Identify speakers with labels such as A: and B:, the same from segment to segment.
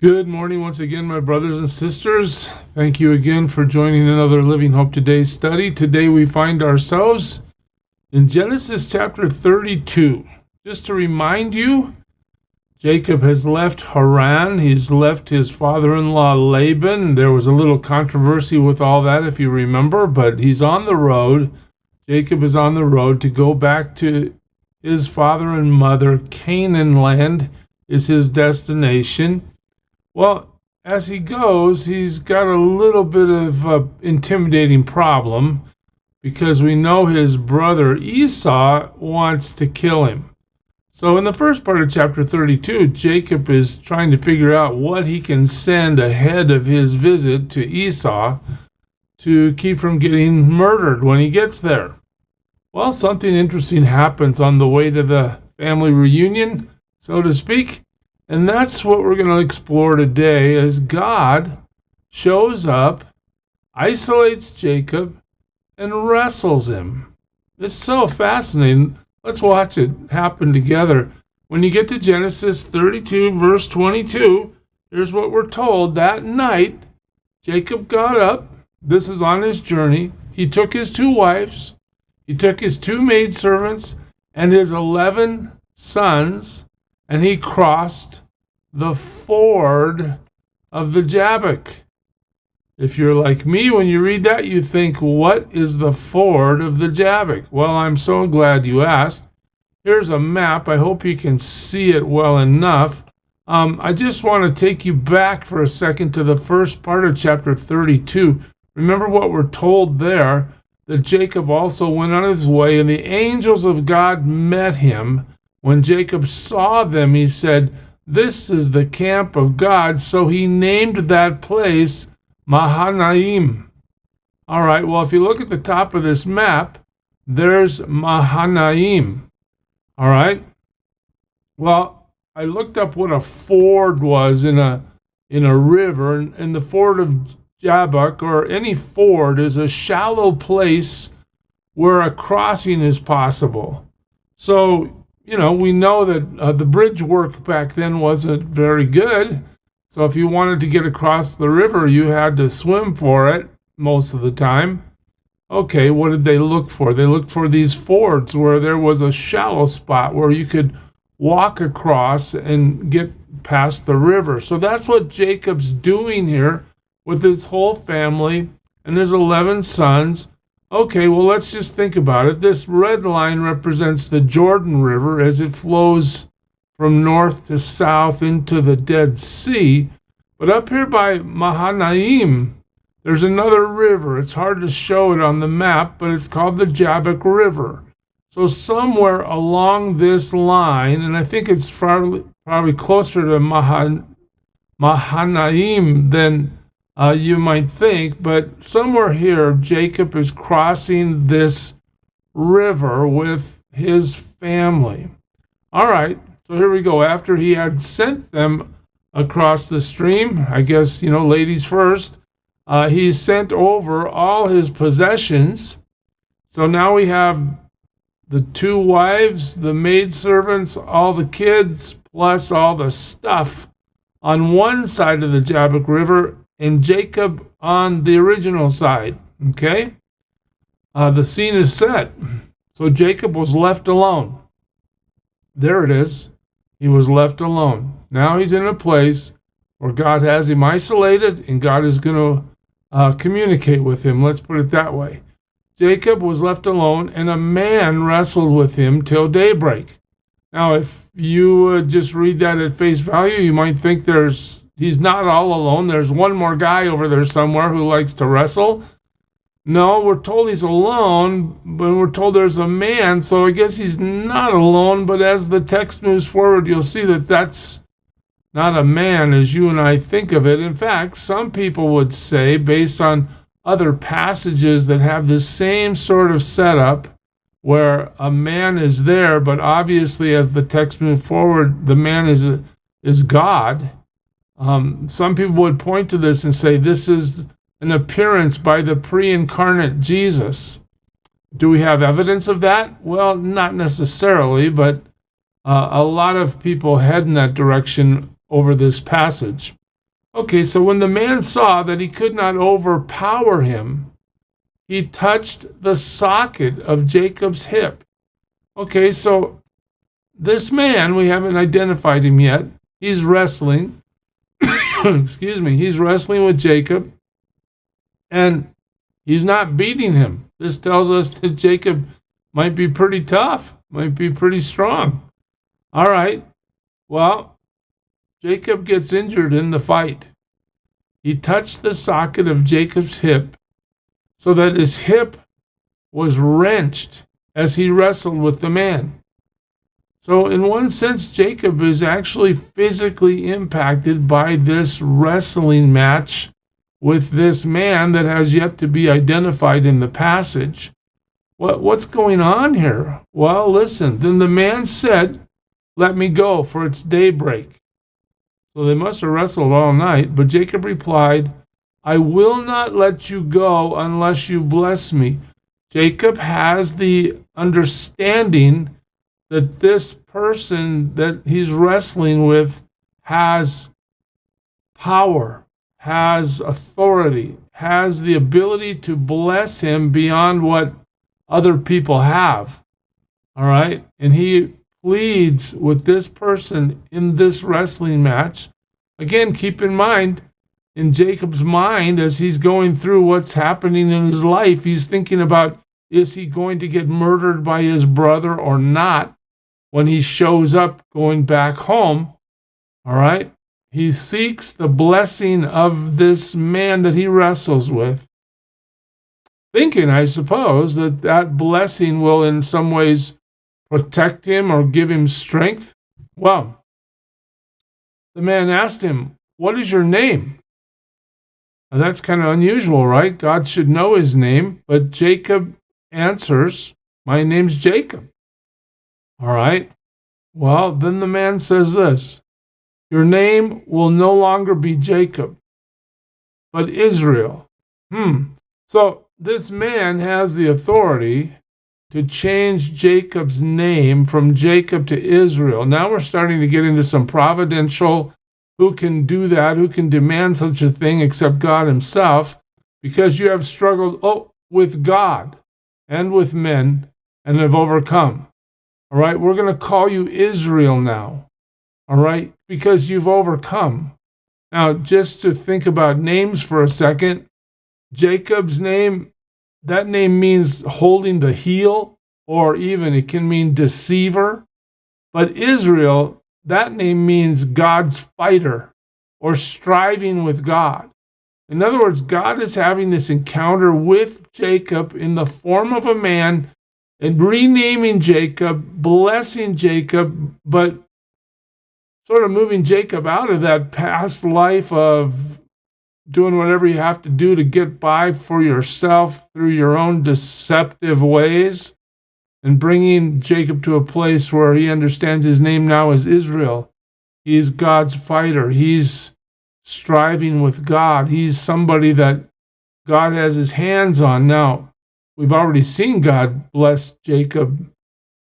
A: Good morning once again, my brothers and sisters. Thank you again for joining another Living Hope Today study. Today we find ourselves in Genesis chapter 32. Just to remind you, Jacob has left Haran. He's left his father-in-law Laban. There was a little controversy with all that, if you remember, but he's on the road. Jacob is on the road to go back to his father and mother. Canaan land is his destination. Well, as he goes, he's got a little bit of an intimidating problem because we know his brother Esau wants to kill him. So in the first part of chapter 32, Jacob is trying to figure out what he can send ahead of his visit to Esau to keep from getting murdered when he gets there. Well, something interesting happens on the way to the family reunion, so to speak. And that's what we're going to explore today as God shows up, isolates Jacob, and wrestles him. It's so fascinating. Let's watch it happen together. When you get to Genesis 32, verse 22, here's what we're told. That night, Jacob got up. This is on his journey. He took his 2 wives. He took his 2 maidservants and his 11 sons, and he crossed the ford of the Jabbok. If you're like me, when you read that, you think, what is the ford of the Jabbok? Well, I'm so glad you asked. Here's a map. I hope you can see it well enough. I just want to take you back for a second to the first part of chapter 32. Remember what we're told there, that Jacob also went on his way, and the angels of God met him. When Jacob saw them, he said, "This is the camp of God." So he named that place Mahanaim. All right, well, if you look at the top of this map, there's Mahanaim. All right. Well, I looked up what a ford was in a river, and the ford of Jabbok, or any ford, is a shallow place where a crossing is possible. So, we know that the bridge work back then wasn't very good. So if you wanted to get across the river, you had to swim for it most of the time. Okay, what did they look for? They looked for these fords where there was a shallow spot where you could walk across and get past the river. So that's what Jacob's doing here with his whole family and his 11 sons. Okay, well, let's just think about it. This red line represents the Jordan River as it flows from north to south into the Dead Sea. But up here by Mahanaim, there's another river. It's hard to show it on the map, but it's called the Jabbok River. So somewhere along this line, and I think it's probably closer to Mahanaim than you might think, but somewhere here, Jacob is crossing this river with his family. All right, so here we go. After he had sent them across the stream, I guess, ladies first, he sent over all his possessions. So now we have the 2 wives, the maidservants, all the kids, plus all the stuff on one side of the Jabbok River, and Jacob on the original side. Okay? The scene is set. So Jacob was left alone. There it is. He was left alone. Now he's in a place where God has him isolated, and God is going to communicate with him. Let's put it that way. Jacob was left alone, and a man wrestled with him till daybreak. Now, if you just read that at face value, you might think he's not all alone. There's one more guy over there somewhere who likes to wrestle. No, we're told he's alone, but we're told there's a man, so I guess he's not alone. But as the text moves forward, you'll see that that's not a man as you and I think of it. In fact, some people would say, based on other passages that have this same sort of setup, where a man is there, but obviously as the text moves forward, the man is God. Some people would point to this and say this is an appearance by the pre-incarnate Jesus. Do we have evidence of that? Well, not necessarily, but a lot of people head in that direction over this passage. Okay, so when the man saw that he could not overpower him, he touched the socket of Jacob's hip. Okay, so this man, we haven't identified him yet. He's wrestling. Excuse me. He's wrestling with Jacob, and he's not beating him. This tells us that Jacob might be pretty tough, might be pretty strong. All right. Well, Jacob gets injured in the fight. He touched the socket of Jacob's hip so that his hip was wrenched as he wrestled with the man. So in one sense, Jacob is actually physically impacted by this wrestling match with this man that has yet to be identified in the passage. What's going on here? Well, listen. Then the man said, "Let me go, for it's daybreak." So they must have wrestled all night. But Jacob replied, "I will not let you go unless you bless me." Jacob has the understanding that this person that he's wrestling with has power, has authority, has the ability to bless him beyond what other people have. All right? And he pleads with this person in this wrestling match. Again, keep in mind, in Jacob's mind, as he's going through what's happening in his life, he's thinking about, is he going to get murdered by his brother or not when he shows up going back home? All right? He seeks the blessing of this man that he wrestles with, thinking, I suppose, that that blessing will in some ways protect him or give him strength. Well, the man asked him, "What is your name?" Now that's kind of unusual, right? God should know his name, but Jacob answers, "My name's Jacob." All right. Well, then the man says this, "Your name will no longer be Jacob, but Israel." So this man has the authority to change Jacob's name from Jacob to Israel. Now we're starting to get into some providential, who can do that, who can demand such a thing except God himself, because you have struggled with God and with men and have overcome. All right, we're going to call you Israel now. All right, because you've overcome. Now, just to think about names for a second, Jacob's name, that name means holding the heel, or even it can mean deceiver. But Israel, that name means God's fighter or striving with God. In other words, God is having this encounter with Jacob in the form of a man and renaming Jacob, blessing Jacob, but sort of moving Jacob out of that past life of doing whatever you have to do to get by for yourself through your own deceptive ways, and bringing Jacob to a place where he understands his name now is Israel. He's God's fighter. He's striving with God. He's somebody that God has his hands on. Now, we've already seen God bless Jacob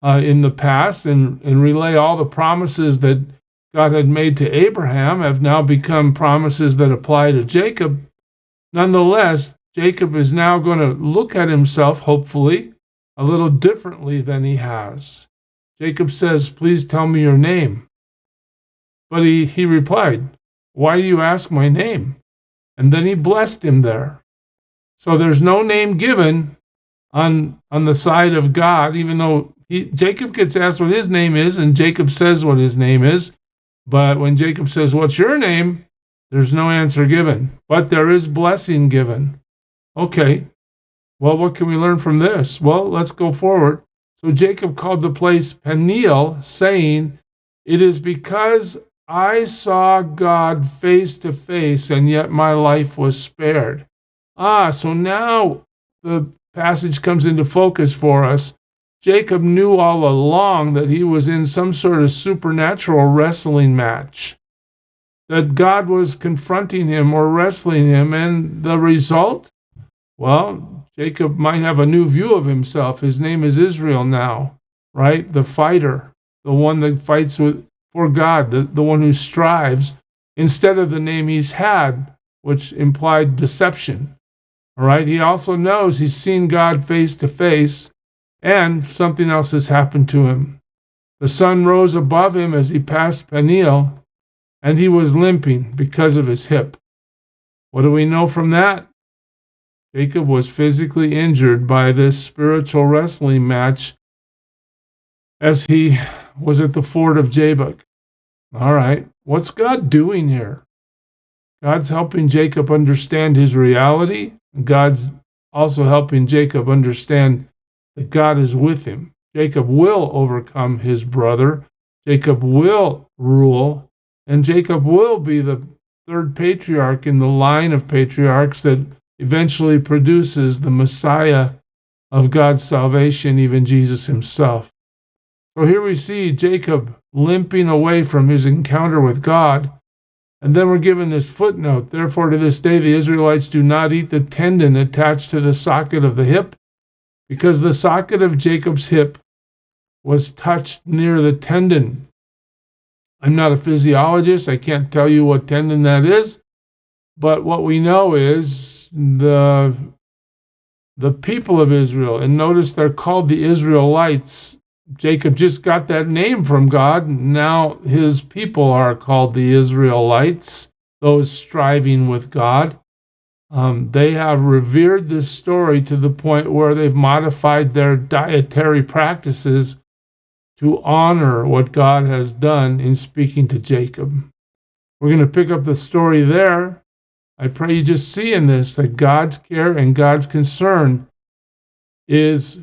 A: in the past and relay all the promises that God had made to Abraham have now become promises that apply to Jacob. Nonetheless, Jacob is now going to look at himself, hopefully, a little differently than he has. Jacob says, "Please tell me your name." But he replied, "Why do you ask my name?" And then he blessed him there. So there's no name given on the side of God, even though Jacob gets asked what his name is, and Jacob says what his name is. But when Jacob says, "What's your name?" there's no answer given. But there is blessing given. Okay, well, what can we learn from this? Well, let's go forward. So Jacob called the place Peniel, saying, "It is because I saw God face to face, and yet my life was spared." So now the passage comes into focus for us. Jacob knew all along that he was in some sort of supernatural wrestling match, that God was confronting him or wrestling him, and the result? Well, Jacob might have a new view of himself. His name is Israel now, right? The fighter, the one that fights for God, the one who strives instead of the name he's had, which implied deception. All right. He also knows he's seen God face to face, and something else has happened to him. The sun rose above him as he passed Peniel, and he was limping because of his hip. What do we know from that? Jacob was physically injured by this spiritual wrestling match as he was at the ford of Jabbok. All right, what's God doing here? God's helping Jacob understand his reality. God's also helping Jacob understand that God is with him. Jacob will overcome his brother. Jacob will rule. And Jacob will be the third patriarch in the line of patriarchs that eventually produces the Messiah of God's salvation, even Jesus himself. So here we see Jacob limping away from his encounter with God. And then we're given this footnote. Therefore, to this day, the Israelites do not eat the tendon attached to the socket of the hip, because the socket of Jacob's hip was touched near the tendon. I'm not a physiologist. I can't tell you what tendon that is. But what we know is the people of Israel, and notice they're called the Israelites. Jacob just got that name from God. Now his people are called the Israelites, those striving with God. They have revered this story to the point where they've modified their dietary practices to honor what God has done in speaking to Jacob. We're going to pick up the story there. I pray you just see in this that God's care and God's concern is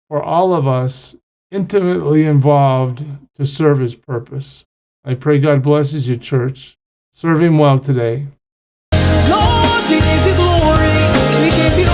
A: for all of us intimately involved to serve his purpose. I pray God blesses you, church. Serve him well today.
B: Lord, we give you glory. We give you